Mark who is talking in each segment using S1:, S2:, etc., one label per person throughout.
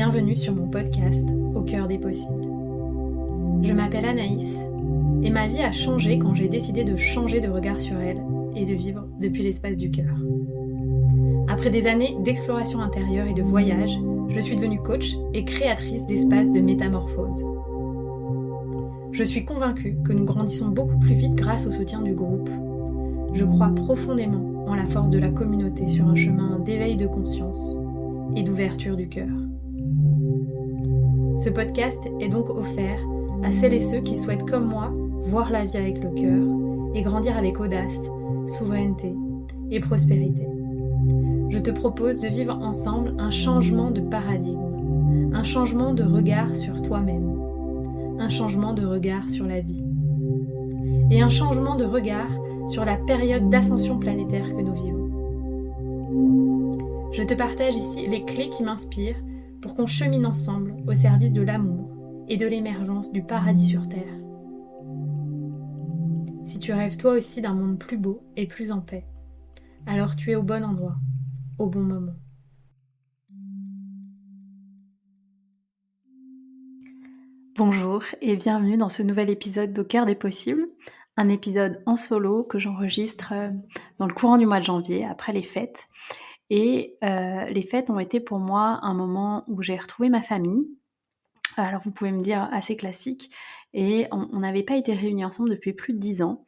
S1: Bienvenue sur mon podcast Au cœur des possibles. Je m'appelle Anaïs et ma vie a changé quand j'ai décidé de changer de regard sur elle et de vivre depuis l'espace du cœur. Après des années d'exploration intérieure et de voyage, je suis devenue coach et créatrice d'espaces de métamorphose. Je suis convaincue que nous grandissons beaucoup plus vite grâce au soutien du groupe. Je crois profondément en la force de la communauté sur un chemin d'éveil de conscience et d'ouverture du cœur. Ce podcast est donc offert à celles et ceux qui souhaitent comme moi voir la vie avec le cœur et grandir avec audace, souveraineté et prospérité. Je te propose de vivre ensemble un changement de paradigme, un changement de regard sur toi-même, un changement de regard sur la vie et un changement de regard sur la période d'ascension planétaire que nous vivons. Je te partage ici les clés qui m'inspirent pour qu'on chemine ensemble au service de l'amour et de l'émergence du paradis sur Terre. Si tu rêves toi aussi d'un monde plus beau et plus en paix, alors tu es au bon endroit, au bon moment. Bonjour et bienvenue dans ce nouvel épisode d'Au cœur des possibles, un épisode en solo que j'enregistre dans le courant du mois de janvier, après les fêtes. Et les fêtes ont été pour moi un moment où j'ai retrouvé ma famille. Alors vous pouvez me dire assez classique. Et on n'avait pas été réunis ensemble depuis plus de 10 ans.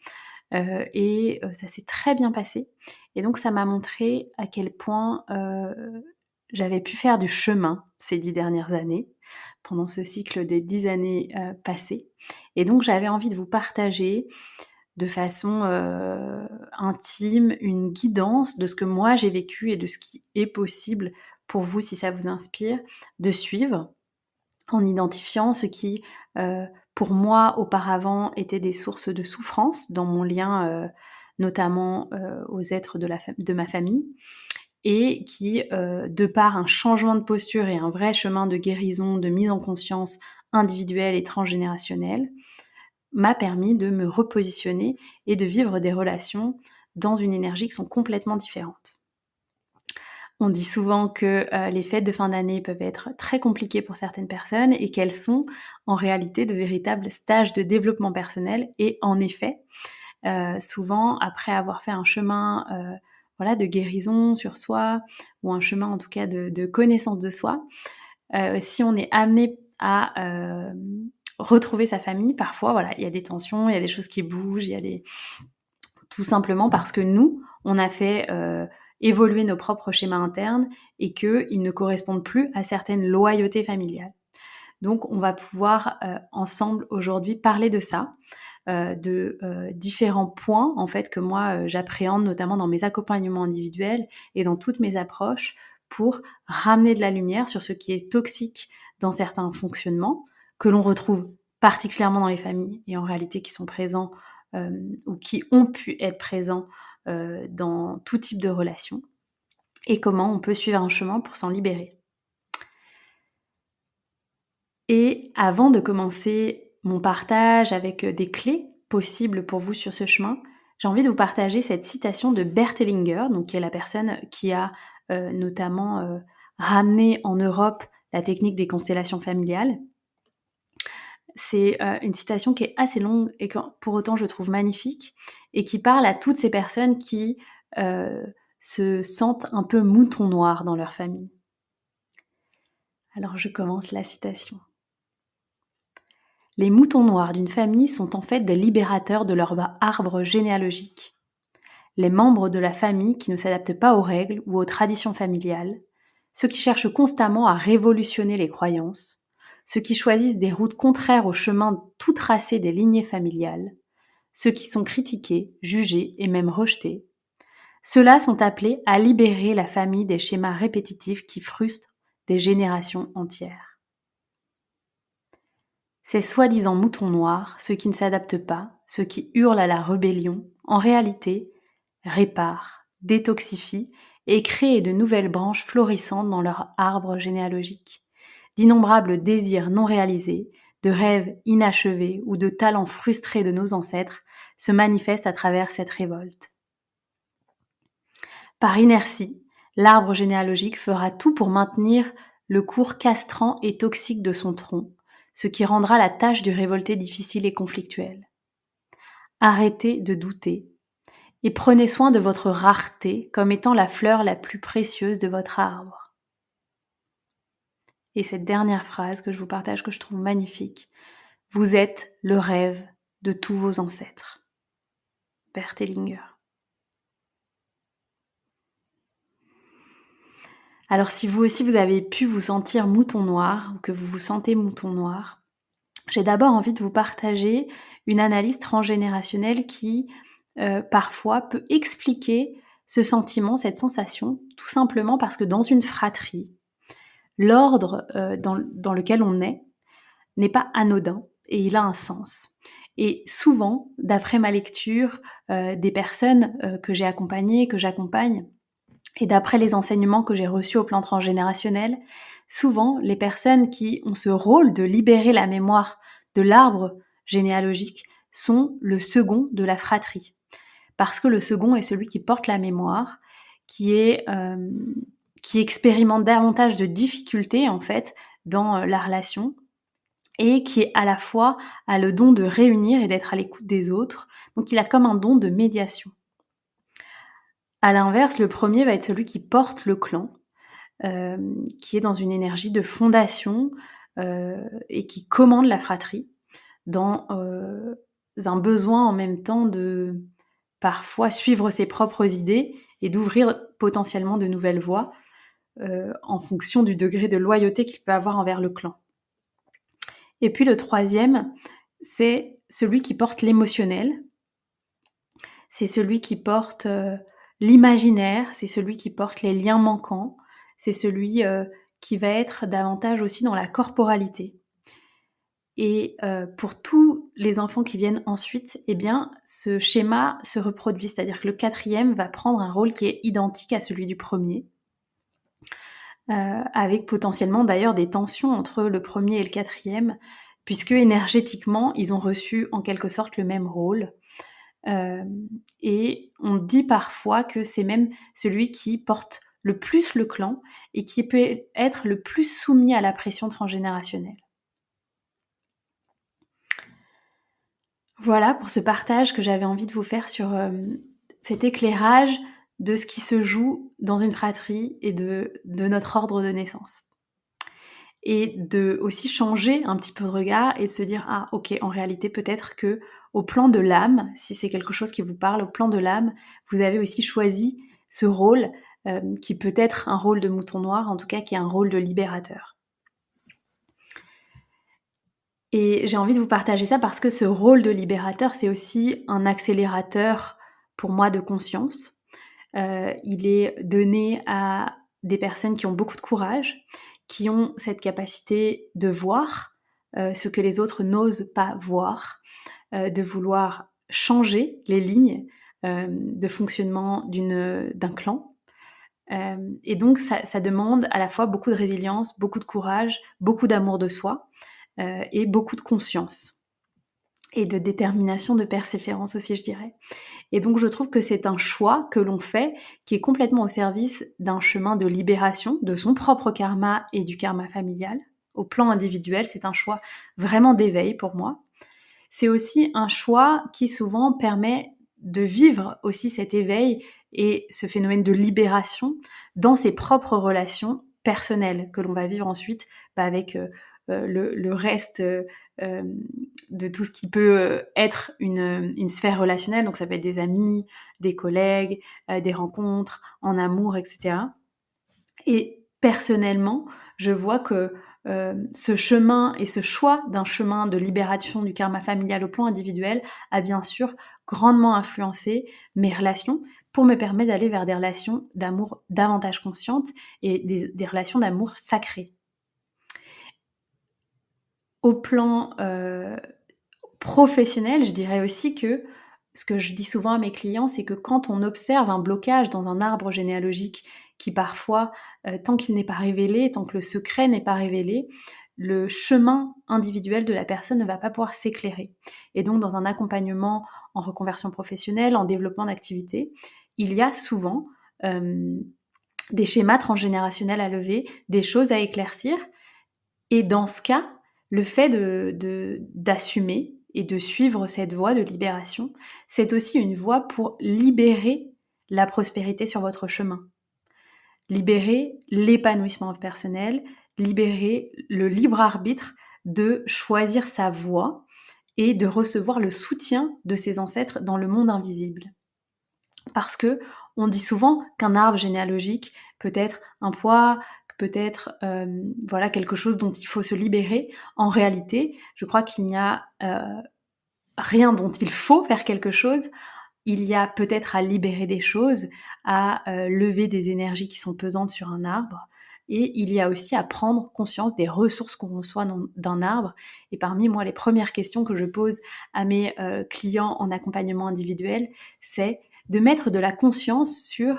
S1: Et ça s'est très bien passé. Et donc ça m'a montré à quel point j'avais pu faire du chemin ces 10 dernières années, pendant ce cycle des 10 années passées. Et donc j'avais envie de vous partager de façon intime, une guidance de ce que moi j'ai vécu et de ce qui est possible pour vous, si ça vous inspire, de suivre en identifiant ce qui, pour moi, auparavant, étaient des sources de souffrance dans mon lien, notamment aux êtres de ma famille, et qui, de par un changement de posture et un vrai chemin de guérison, de mise en conscience individuelle et transgénérationnelle, m'a permis de me repositionner et de vivre des relations dans une énergie qui sont complètement différentes. On dit souvent que les fêtes de fin d'année peuvent être très compliquées pour certaines personnes et qu'elles sont en réalité de véritables stages de développement personnel. Et en effet, souvent, après avoir fait un chemin de guérison sur soi, ou un chemin en tout cas de connaissance de soi, si on est amené à retrouver sa famille, parfois, il y a des tensions, il y a des choses qui bougent, tout simplement parce que nous, on a fait évoluer nos propres schémas internes et qu'ils ne correspondent plus à certaines loyautés familiales. Donc, on va pouvoir ensemble aujourd'hui parler de ça, de différents points en fait que moi j'appréhende notamment dans mes accompagnements individuels et dans toutes mes approches pour ramener de la lumière sur ce qui est toxique dans certains fonctionnements que l'on retrouve particulièrement dans les familles et en réalité qui sont présents ou qui ont pu être présents dans tout type de relation, et comment on peut suivre un chemin pour s'en libérer. Et avant de commencer mon partage avec des clés possibles pour vous sur ce chemin, j'ai envie de vous partager cette citation de Bert Hellinger, donc qui est la personne qui a notamment ramené en Europe la technique des constellations familiales. C'est une citation qui est assez longue et que pour autant je trouve magnifique et qui parle à toutes ces personnes qui se sentent un peu moutons noirs dans leur famille. Alors je commence la citation. Les moutons noirs d'une famille sont en fait des libérateurs de leur arbre généalogique. Les membres de la famille qui ne s'adaptent pas aux règles ou aux traditions familiales, ceux qui cherchent constamment à révolutionner les croyances, ceux qui choisissent des routes contraires au chemin tout tracé des lignées familiales, ceux qui sont critiqués, jugés et même rejetés, ceux-là sont appelés à libérer la famille des schémas répétitifs qui frustrent des générations entières. Ces soi-disant moutons noirs, ceux qui ne s'adaptent pas, ceux qui hurlent à la rébellion, en réalité, réparent, détoxifient et créent de nouvelles branches florissantes dans leur arbre généalogique. D'innombrables désirs non réalisés, de rêves inachevés ou de talents frustrés de nos ancêtres se manifestent à travers cette révolte. Par inertie, l'arbre généalogique fera tout pour maintenir le cours castrant et toxique de son tronc, ce qui rendra la tâche du révolté difficile et conflictuelle. Arrêtez de douter et prenez soin de votre rareté comme étant la fleur la plus précieuse de votre arbre. Et cette dernière phrase que je vous partage, que je trouve magnifique, vous êtes le rêve de tous vos ancêtres. Bert Hellinger. Alors si vous aussi vous avez pu vous sentir mouton noir ou que vous vous sentez mouton noir, j'ai d'abord envie de vous partager une analyse transgénérationnelle qui parfois peut expliquer ce sentiment, cette sensation, tout simplement parce que dans une fratrie, l'ordre dans lequel on est n'est pas anodin et il a un sens. Et souvent, d'après ma lecture des personnes que j'ai accompagnées, que j'accompagne, et d'après les enseignements que j'ai reçus au plan transgénérationnel, souvent les personnes qui ont ce rôle de libérer la mémoire de l'arbre généalogique sont le second de la fratrie. Parce que le second est celui qui porte la mémoire, qui expérimente davantage de difficultés en fait dans la relation et qui à la fois a le don de réunir et d'être à l'écoute des autres. Donc il a comme un don de médiation. À l'inverse, le premier va être celui qui porte le clan, qui est dans une énergie de fondation et qui commande la fratrie dans un besoin en même temps de parfois suivre ses propres idées et d'ouvrir potentiellement de nouvelles voies en fonction du degré de loyauté qu'il peut avoir envers le clan. Et puis le troisième, c'est celui qui porte l'émotionnel, c'est celui qui porte l'imaginaire, c'est celui qui porte les liens manquants, c'est celui qui va être davantage aussi dans la corporalité. Et pour tous les enfants qui viennent ensuite, eh bien, ce schéma se reproduit, c'est-à-dire que le quatrième va prendre un rôle qui est identique à celui du premier, avec potentiellement d'ailleurs des tensions entre le premier et le quatrième, puisque énergétiquement, ils ont reçu en quelque sorte le même rôle. Et on dit parfois que c'est même celui qui porte le plus le clan et qui peut être le plus soumis à la pression transgénérationnelle. Voilà pour ce partage que j'avais envie de vous faire sur cet éclairage de ce qui se joue dans une fratrie et de notre ordre de naissance. Et de aussi changer un petit peu de regard et de se dire « Ah, ok, en réalité, peut-être que au plan de l'âme, si c'est quelque chose qui vous parle, au plan de l'âme, vous avez aussi choisi ce rôle qui peut être un rôle de mouton noir, en tout cas qui est un rôle de libérateur. » Et j'ai envie de vous partager ça parce que ce rôle de libérateur, c'est aussi un accélérateur pour moi de conscience. Il est donné à des personnes qui ont beaucoup de courage, qui ont cette capacité de voir ce que les autres n'osent pas voir, de vouloir changer les lignes de fonctionnement d'un clan. Et donc ça demande à la fois beaucoup de résilience, beaucoup de courage, beaucoup d'amour de soi et beaucoup de conscience et de détermination, de persévérance aussi, je dirais. Et donc je trouve que c'est un choix que l'on fait qui est complètement au service d'un chemin de libération de son propre karma et du karma familial. Au plan individuel, c'est un choix vraiment d'éveil pour moi. C'est aussi un choix qui souvent permet de vivre aussi cet éveil et ce phénomène de libération dans ses propres relations personnelles que l'on va vivre ensuite avec le reste de tout ce qui peut être une sphère relationnelle. Donc ça peut être des amis, des collègues, des rencontres, en amour, etc. Et personnellement, je vois que ce chemin et ce choix d'un chemin de libération du karma familial au plan individuel a bien sûr grandement influencé mes relations pour me permettre d'aller vers des relations d'amour davantage conscientes et des relations d'amour sacrées. Au plan professionnel, je dirais aussi que ce que je dis souvent à mes clients, c'est que quand on observe un blocage dans un arbre généalogique qui parfois, tant qu'il n'est pas révélé, tant que le secret n'est pas révélé, le chemin individuel de la personne ne va pas pouvoir s'éclairer. Et donc dans un accompagnement en reconversion professionnelle, en développement d'activité, il y a souvent des schémas transgénérationnels à lever, des choses à éclaircir. Et dans ce cas, le fait d'assumer et de suivre cette voie de libération, c'est aussi une voie pour libérer la prospérité sur votre chemin. Libérer l'épanouissement personnel, libérer le libre arbitre de choisir sa voie et de recevoir le soutien de ses ancêtres dans le monde invisible. Parce que on dit souvent qu'un arbre généalogique peut être un poids, peut être voilà quelque chose dont il faut se libérer. En réalité, je crois qu'il n'y a rien dont il faut faire quelque chose. Il y a peut-être à libérer des choses, à lever des énergies qui sont pesantes sur un arbre. Et il y a aussi à prendre conscience des ressources qu'on reçoit d'un arbre. Et parmi moi, les premières questions que je pose à mes clients en accompagnement individuel, c'est de mettre de la conscience sur,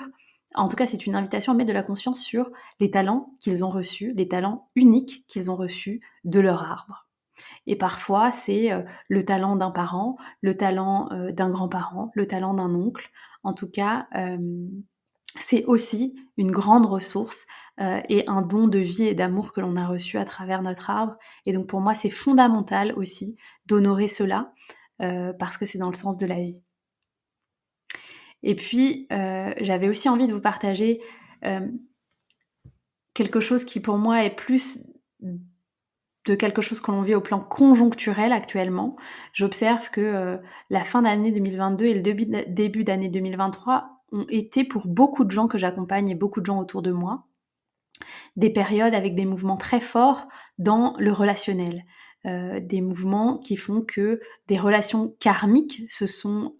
S1: en tout cas c'est une invitation à mettre de la conscience sur les talents qu'ils ont reçus, les talents uniques qu'ils ont reçus de leur arbre. Et parfois, c'est le talent d'un parent, le talent d'un grand-parent, le talent d'un oncle. En tout cas, c'est aussi une grande ressource et un don de vie et d'amour que l'on a reçu à travers notre arbre. Et donc pour moi, c'est fondamental aussi d'honorer cela parce que c'est dans le sens de la vie. Et puis, j'avais aussi envie de vous partager quelque chose qui pour moi est plus de quelque chose que l'on vit au plan conjoncturel actuellement. J'observe que la fin d'année 2022 et le début d'année 2023 ont été pour beaucoup de gens que j'accompagne et beaucoup de gens autour de moi, des périodes avec des mouvements très forts dans le relationnel. Des mouvements qui font que des relations karmiques se sont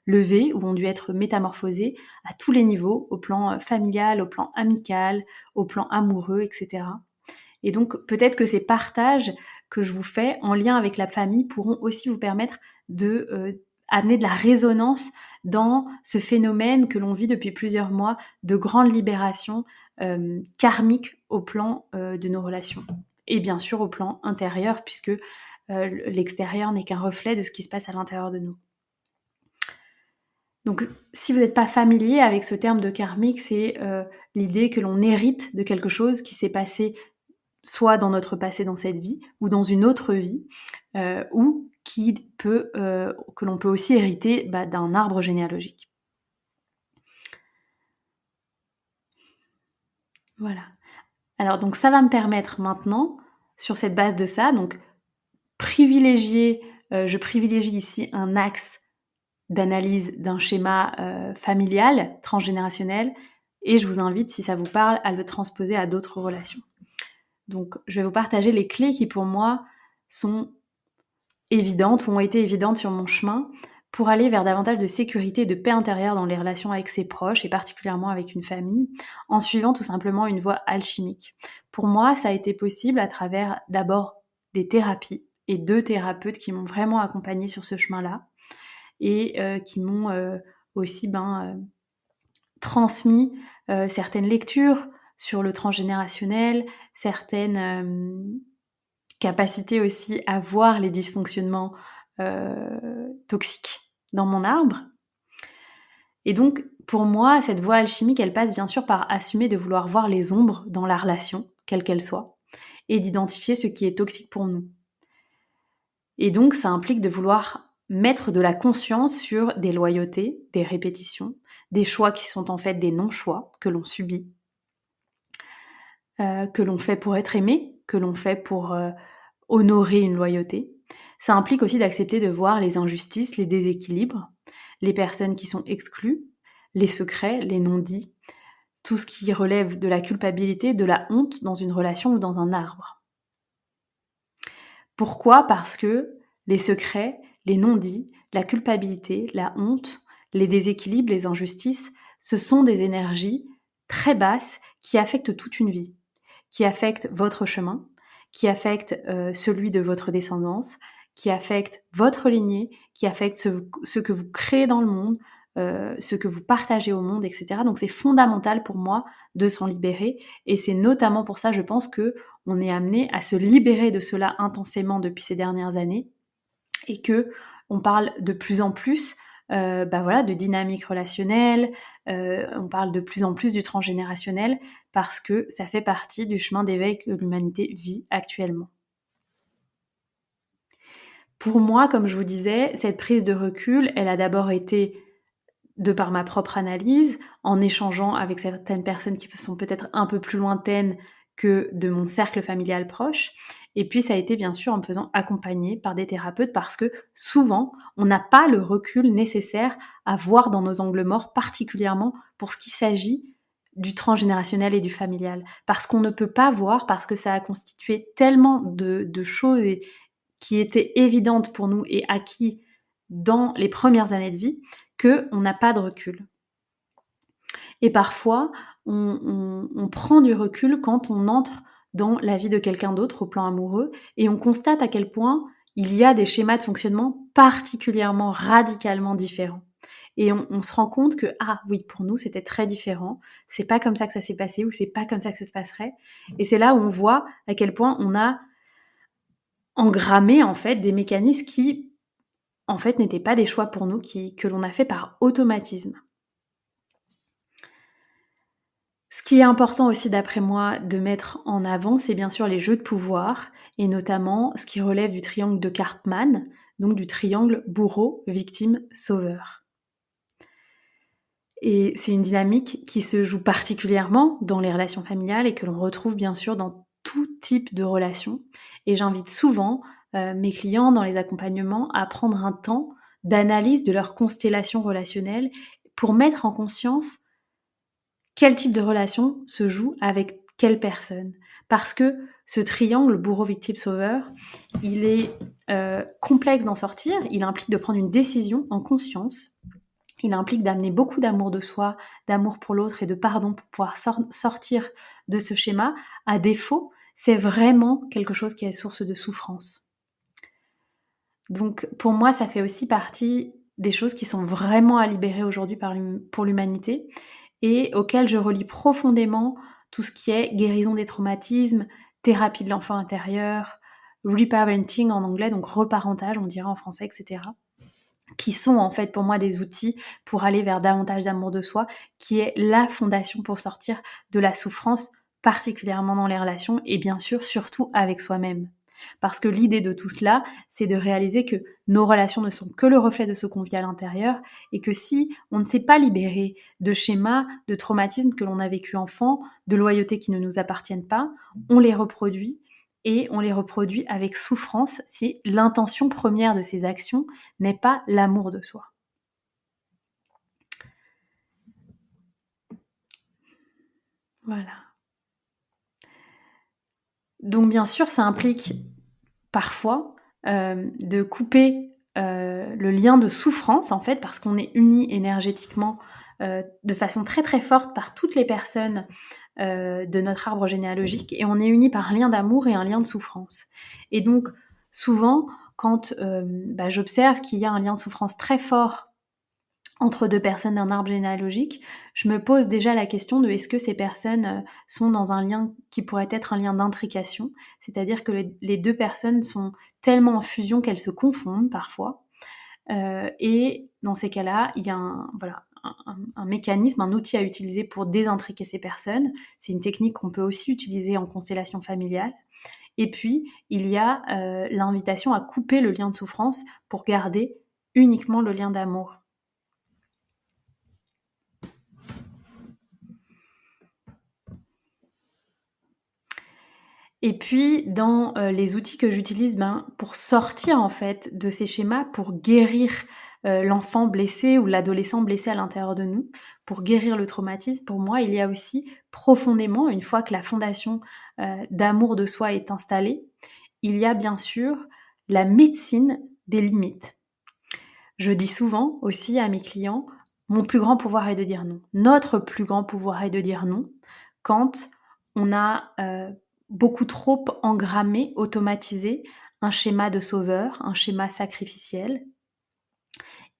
S1: levées ou ont dû être métamorphosées à tous les niveaux, au plan familial, au plan amical, au plan amoureux, etc. Et donc, peut-être que ces partages que je vous fais en lien avec la famille pourront aussi vous permettre de amener de la résonance dans ce phénomène que l'on vit depuis plusieurs mois de grande libération karmique au plan de nos relations. Et bien sûr au plan intérieur, puisque l'extérieur n'est qu'un reflet de ce qui se passe à l'intérieur de nous. Donc, si vous n'êtes pas familier avec ce terme de karmique, c'est l'idée que l'on hérite de quelque chose qui s'est passé soit dans notre passé dans cette vie, ou dans une autre vie, ou que l'on peut aussi hériter d'un arbre généalogique. Voilà. Alors donc ça va me permettre maintenant, sur cette base de ça, donc je privilégie ici un axe d'analyse d'un schéma familial, transgénérationnel, et je vous invite, si ça vous parle, à le transposer à d'autres relations. Donc, je vais vous partager les clés qui, pour moi, sont évidentes ou ont été évidentes sur mon chemin pour aller vers davantage de sécurité et de paix intérieure dans les relations avec ses proches et particulièrement avec une famille, en suivant tout simplement une voie alchimique. Pour moi, ça a été possible à travers d'abord des thérapies et 2 thérapeutes qui m'ont vraiment accompagnée sur ce chemin-là et qui m'ont aussi transmis certaines lectures sur le transgénérationnel, certaines capacités aussi à voir les dysfonctionnements toxiques dans mon arbre. Et donc, pour moi, cette voie alchimique, elle passe bien sûr par assumer de vouloir voir les ombres dans la relation, quelle qu'elle soit, et d'identifier ce qui est toxique pour nous. Et donc, ça implique de vouloir mettre de la conscience sur des loyautés, des répétitions, des choix qui sont en fait des non-choix que l'on subit, que l'on fait pour être aimé, que l'on fait pour honorer une loyauté. Ça implique aussi d'accepter de voir les injustices, les déséquilibres, les personnes qui sont exclues, les secrets, les non-dits, tout ce qui relève de la culpabilité, de la honte dans une relation ou dans un arbre. Pourquoi ? Parce que les secrets, les non-dits, la culpabilité, la honte, les déséquilibres, les injustices, ce sont des énergies très basses qui affectent toute une vie, qui affectent votre chemin, qui affectent celui de votre descendance, qui affectent votre lignée, qui affectent ce que vous créez dans le monde, ce que vous partagez au monde, etc. Donc c'est fondamental pour moi de s'en libérer et c'est notamment pour ça, je pense, que on est amené à se libérer de cela intensément depuis ces dernières années et que on parle de plus en plus voilà, de dynamique relationnelle, on parle de plus en plus du transgénérationnel parce que ça fait partie du chemin d'éveil que l'humanité vit actuellement. Pour moi, comme je vous disais, cette prise de recul, elle a d'abord été de par ma propre analyse, en échangeant avec certaines personnes qui sont peut-être un peu plus lointaines que de mon cercle familial proche. Et puis ça a été bien sûr en me faisant accompagner par des thérapeutes parce que souvent, on n'a pas le recul nécessaire à voir dans nos angles morts, particulièrement pour ce qui s'agit du transgénérationnel et du familial. Parce qu'on ne peut pas voir, parce que ça a constitué tellement de choses qui étaient évidentes pour nous et acquis dans les premières années de vie, qu'on n'a pas de recul. Et parfois, on prend du recul quand on entre dans la vie de quelqu'un d'autre au plan amoureux et on constate à quel point il y a des schémas de fonctionnement particulièrement, radicalement différents. Et on se rend compte que, ah oui, pour nous, c'était très différent. C'est pas comme ça que ça s'est passé ou c'est pas comme ça que ça se passerait. Et c'est là où on voit à quel point on a engrammé, en fait, des mécanismes qui, en fait, n'étaient pas des choix pour nous, que l'on a fait par automatisme. Ce qui est important aussi d'après moi de mettre en avant, c'est bien sûr les jeux de pouvoir, et notamment ce qui relève du triangle de Karpman, donc du triangle bourreau, victime, sauveur. Et c'est une dynamique qui se joue particulièrement dans les relations familiales et que l'on retrouve bien sûr dans tout type de relations. Et j'invite souvent mes clients dans les accompagnements à prendre un temps d'analyse de leur constellation relationnelle pour mettre en conscience quel type de relation se joue avec quelle personne. Parce que ce triangle bourreau-victime-sauveur, il est complexe d'en sortir, il implique de prendre une décision en conscience, il implique d'amener beaucoup d'amour de soi, d'amour pour l'autre et de pardon pour pouvoir sortir de ce schéma. À défaut, c'est vraiment quelque chose qui est source de souffrance. Donc pour moi, ça fait aussi partie des choses qui sont vraiment à libérer aujourd'hui pour l'humanité et auxquelles je relie profondément tout ce qui est guérison des traumatismes, thérapie de l'enfant intérieur, reparenting en anglais, donc reparentage, on dirait en français, etc., qui sont en fait pour moi des outils pour aller vers davantage d'amour de soi, qui est la fondation pour sortir de la souffrance, particulièrement dans les relations et bien sûr surtout avec soi-même. Parce que l'idée de tout cela, c'est de réaliser que nos relations ne sont que le reflet de ce qu'on vit à l'intérieur et que si on ne s'est pas libéré de schémas, de traumatismes que l'on a vécu enfant, de loyautés qui ne nous appartiennent pas, on les reproduit et on les reproduit avec souffrance si l'intention première de ces actions n'est pas l'amour de soi. Voilà. Donc bien sûr, ça implique parfois de couper le lien de souffrance, en fait, parce qu'on est unis énergétiquement de façon très très forte par toutes les personnes de notre arbre généalogique, et on est unis par un lien d'amour et un lien de souffrance. Et donc, souvent, quand j'observe qu'il y a un lien de souffrance très fort entre deux personnes d'un arbre généalogique, je me pose déjà la question de est-ce que ces personnes sont dans un lien qui pourrait être un lien d'intrication, c'est-à-dire que les deux personnes sont tellement en fusion qu'elles se confondent parfois. Et dans ces cas-là, il y a un mécanisme, un outil à utiliser pour désintriquer ces personnes. C'est une technique qu'on peut aussi utiliser en constellation familiale. Et puis, il y a l'invitation à couper le lien de souffrance pour garder uniquement le lien d'amour. Et puis, dans les outils que j'utilise pour sortir en fait de ces schémas, pour guérir l'enfant blessé ou l'adolescent blessé à l'intérieur de nous, pour guérir le traumatisme, pour moi, il y a aussi profondément, une fois que la fondation d'amour de soi est installée, il y a bien sûr la médecine des limites. Je dis souvent aussi à mes clients, mon plus grand pouvoir est de dire non. Notre plus grand pouvoir est de dire non quand on a beaucoup trop engrammé, automatisé un schéma de sauveur, un schéma sacrificiel.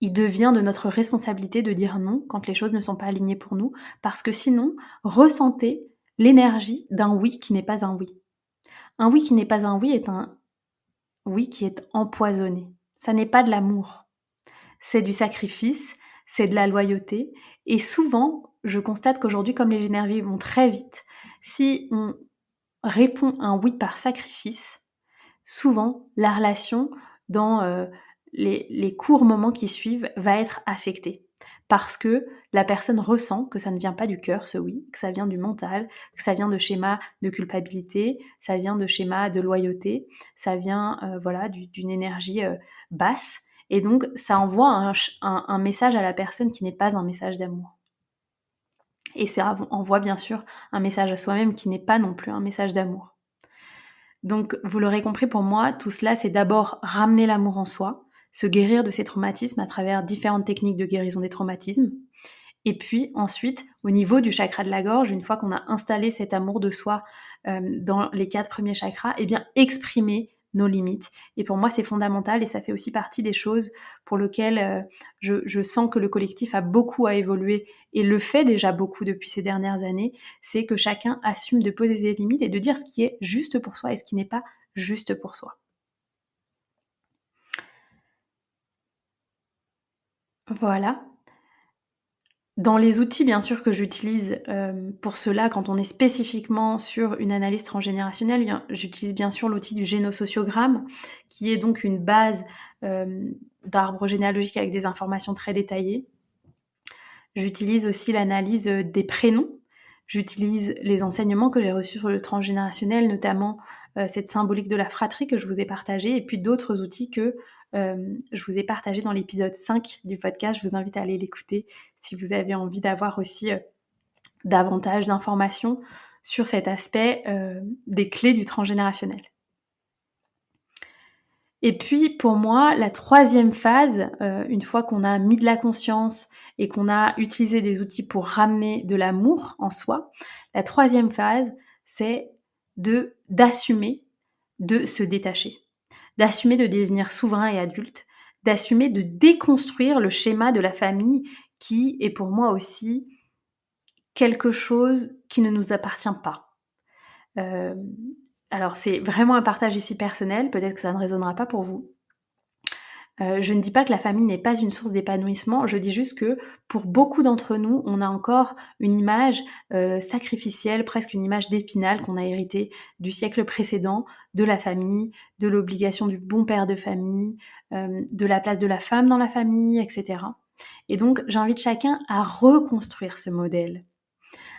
S1: Il devient de notre responsabilité de dire non quand les choses ne sont pas alignées pour nous, parce que sinon, ressentez l'énergie d'un oui qui n'est pas un oui. Un oui qui n'est pas un oui est un oui qui est empoisonné. Ça n'est pas de l'amour. c'est du sacrifice, c'est de la loyauté. Et souvent, je constate qu'aujourd'hui, comme les énergies vont très vite, si on répond un oui par sacrifice, souvent la relation dans les courts moments qui suivent va être affectée. Parce que la personne ressent que ça ne vient pas du cœur, ce oui, que ça vient du mental, que ça vient de schémas de culpabilité, ça vient de schémas de loyauté, ça vient d'une énergie basse. Et donc, ça envoie un message à la personne qui n'est pas un message d'amour. Et ça envoie bien sûr un message à soi-même qui n'est pas non plus un message d'amour. Donc, vous l'aurez compris, pour moi, tout cela, c'est d'abord ramener l'amour en soi, se guérir de ses traumatismes à travers différentes techniques de guérison des traumatismes. Et puis ensuite, au niveau du chakra de la gorge, une fois qu'on a installé cet amour de soi dans les 4 premiers chakras, eh bien exprimer nos limites. Et pour moi, c'est fondamental et ça fait aussi partie des choses pour lesquelles je sens que le collectif a beaucoup à évoluer et le fait déjà beaucoup depuis ces dernières années, c'est que chacun assume de poser ses limites et de dire ce qui est juste pour soi et ce qui n'est pas juste pour soi. Voilà. Dans les outils, bien sûr, que j'utilise pour cela, quand on est spécifiquement sur une analyse transgénérationnelle, j'utilise bien sûr l'outil du génosociogramme, qui est donc une base d'arbre généalogique avec des informations très détaillées. J'utilise aussi l'analyse des prénoms. J'utilise les enseignements que j'ai reçus sur le transgénérationnel, notamment cette symbolique de la fratrie que je vous ai partagée, et puis d'autres outils que je vous ai partagés dans l'épisode 5 du podcast. Je vous invite à aller l'écouter si vous avez envie d'avoir aussi davantage d'informations sur cet aspect des clés du transgénérationnel. Et puis pour moi, la troisième phase, une fois qu'on a mis de la conscience et qu'on a utilisé des outils pour ramener de l'amour en soi, la troisième phase, c'est d'assumer de se détacher, d'assumer de devenir souverain et adulte, d'assumer de déconstruire le schéma de la famille qui est pour moi aussi quelque chose qui ne nous appartient pas. Alors c'est vraiment un partage ici personnel, peut-être que ça ne résonnera pas pour vous. Je ne dis pas que la famille n'est pas une source d'épanouissement, je dis juste que pour beaucoup d'entre nous, on a encore une image sacrificielle, presque une image d'Épinal qu'on a héritée du siècle précédent, de la famille, de l'obligation du bon père de famille, de la place de la femme dans la famille, etc. Et donc j'invite chacun à reconstruire ce modèle.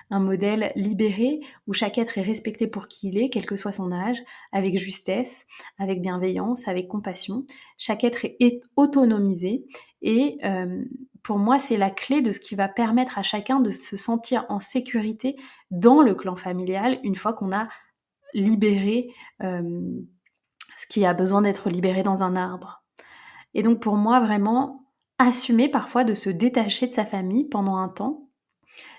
S1: Un modèle libéré où chaque être est respecté pour qui il est, quel que soit son âge, avec justesse, avec bienveillance, avec compassion. Chaque être est autonomisé et pour moi, c'est la clé de ce qui va permettre à chacun de se sentir en sécurité dans le clan familial une fois qu'on a libéré ce qui a besoin d'être libéré dans un arbre. Et donc pour moi, vraiment, assumer parfois de se détacher de sa famille pendant un temps,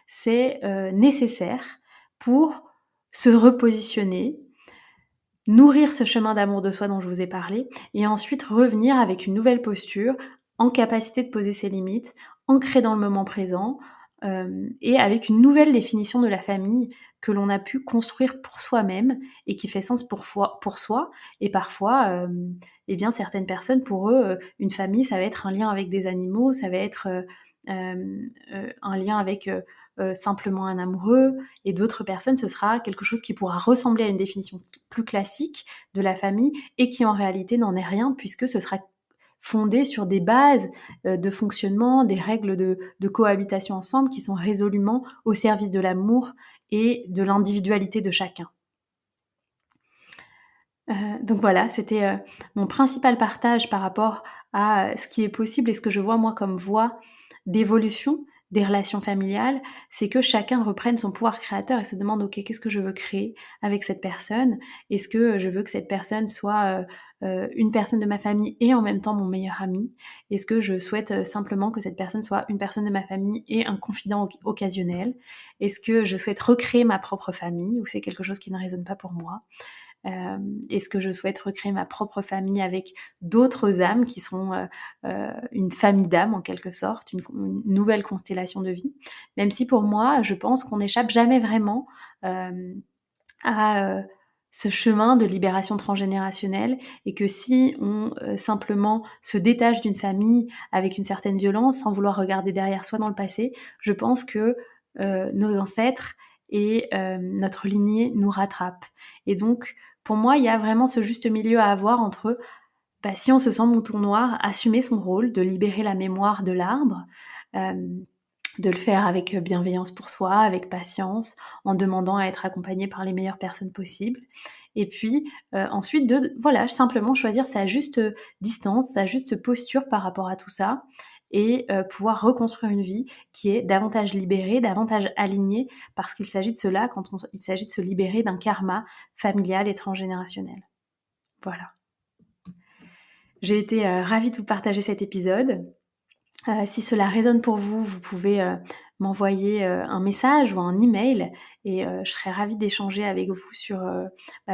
S1: c'est nécessaire pour se repositionner, nourrir ce chemin d'amour de soi dont je vous ai parlé, et ensuite revenir avec une nouvelle posture, en capacité de poser ses limites, ancrée dans le moment présent, et avec une nouvelle définition de la famille que l'on a pu construire pour soi-même et qui fait sens pour soi. Et parfois, eh bien, certaines personnes, pour eux, une famille, ça va être un lien avec des animaux, ça va être un lien avec simplement un amoureux, et d'autres personnes, ce sera quelque chose qui pourra ressembler à une définition plus classique de la famille et qui en réalité n'en est rien puisque ce sera fondé sur des bases de fonctionnement, des règles de cohabitation ensemble qui sont résolument au service de l'amour et de l'individualité de chacun. Donc voilà, c'était mon principal partage par rapport à ce qui est possible et ce que je vois moi comme voie d'évolution des relations familiales, c'est que chacun reprenne son pouvoir créateur et se demande ok, qu'est-ce que je veux créer avec cette personne? Est-ce que je veux que cette personne soit une personne de ma famille et en même temps mon meilleur ami? Est-ce que je souhaite simplement que cette personne soit une personne de ma famille et un confident occasionnel? Est-ce que je souhaite recréer ma propre famille ou c'est quelque chose qui ne résonne pas pour moi? Est-ce que je souhaite recréer ma propre famille avec d'autres âmes qui sont une famille d'âmes en quelque sorte, une nouvelle constellation de vie? Même si pour moi, je pense qu'on n'échappe jamais vraiment à ce chemin de libération transgénérationnelle et que si on simplement se détache d'une famille avec une certaine violence sans vouloir regarder derrière soi dans le passé, je pense que nos ancêtres et notre lignée nous rattrapent. Et donc, pour moi, il y a vraiment ce juste milieu à avoir entre, si on se sent mouton noir, assumer son rôle, de libérer la mémoire de l'arbre, de le faire avec bienveillance pour soi, avec patience, en demandant à être accompagné par les meilleures personnes possibles. Et puis ensuite, simplement choisir sa juste distance, sa juste posture par rapport à tout ça, et pouvoir reconstruire une vie qui est davantage libérée, davantage alignée, parce qu'il s'agit de cela quand il s'agit de se libérer d'un karma familial et transgénérationnel. Voilà. J'ai été ravie de vous partager cet épisode. Si cela résonne pour vous, vous pouvez m'envoyer un message ou un email et je serais ravie d'échanger avec vous sur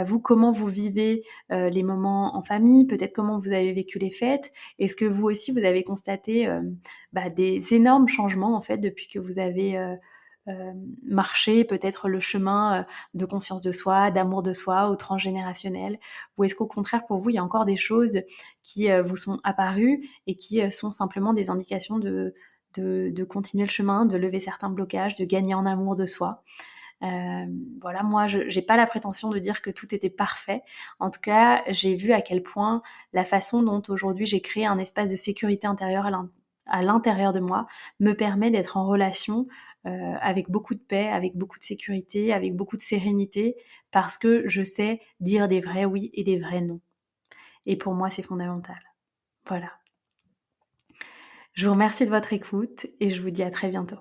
S1: vous, comment vous vivez les moments en famille, peut-être comment vous avez vécu les fêtes. Est-ce que vous aussi, vous avez constaté des énormes changements en fait depuis que vous avez marché peut-être le chemin de conscience de soi, d'amour de soi ou transgénérationnel, ou est-ce qu'au contraire pour vous il y a encore des choses qui vous sont apparues et qui sont simplement des indications de continuer le chemin, de lever certains blocages, de gagner en amour de soi. Voilà, moi je n'ai pas la prétention de dire que tout était parfait. En tout cas, j'ai vu à quel point la façon dont aujourd'hui j'ai créé un espace de sécurité intérieure à l'intérieur de moi me permet d'être en relation avec beaucoup de paix, avec beaucoup de sécurité, avec beaucoup de sérénité, parce que je sais dire des vrais oui et des vrais non. Et pour moi, c'est fondamental. Voilà. Je vous remercie de votre écoute et je vous dis à très bientôt.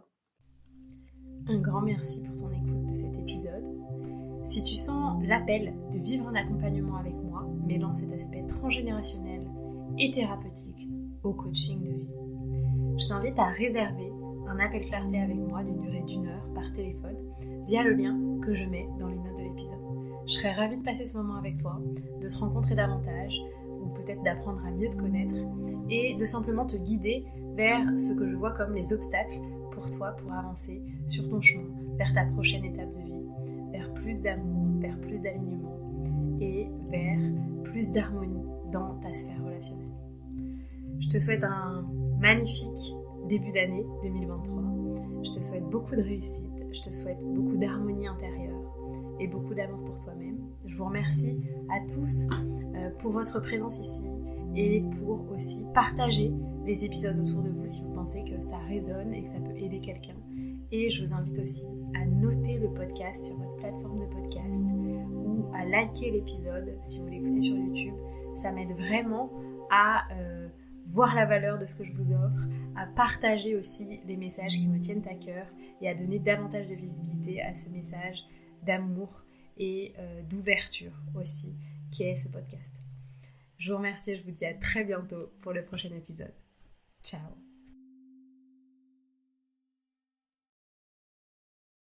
S1: Un grand merci pour ton écoute de cet épisode. Si tu sens l'appel de vivre un accompagnement avec moi, mêlant cet aspect transgénérationnel et thérapeutique au coaching de vie, je t'invite à réserver un appel clarté avec moi d'une durée d'1 heure par téléphone via le lien que je mets dans les notes de l'épisode. Je serais ravie de passer ce moment avec toi, de te rencontrer davantage ou peut-être d'apprendre à mieux te connaître et de simplement te guider vers ce que je vois comme les obstacles pour toi pour avancer sur ton chemin vers ta prochaine étape de vie, vers plus d'amour, vers plus d'alignement et vers plus d'harmonie dans ta sphère relationnelle. Je te souhaite un magnifique début d'année 2023. Je te souhaite beaucoup de réussite, je te souhaite beaucoup d'harmonie intérieure et beaucoup d'amour pour toi-même. Je vous remercie à tous pour votre présence ici et pour aussi partager les épisodes autour de vous si vous pensez que ça résonne et que ça peut aider quelqu'un. Et je vous invite aussi à noter le podcast sur votre plateforme de podcast ou à liker l'épisode si vous l'écoutez sur YouTube. Ça m'aide vraiment à voir la valeur de ce que je vous offre, à partager aussi les messages qui me tiennent à cœur et à donner davantage de visibilité à ce message d'amour et d'ouverture aussi qui est ce podcast. Je vous remercie et je vous dis à très bientôt pour le prochain épisode. Ciao.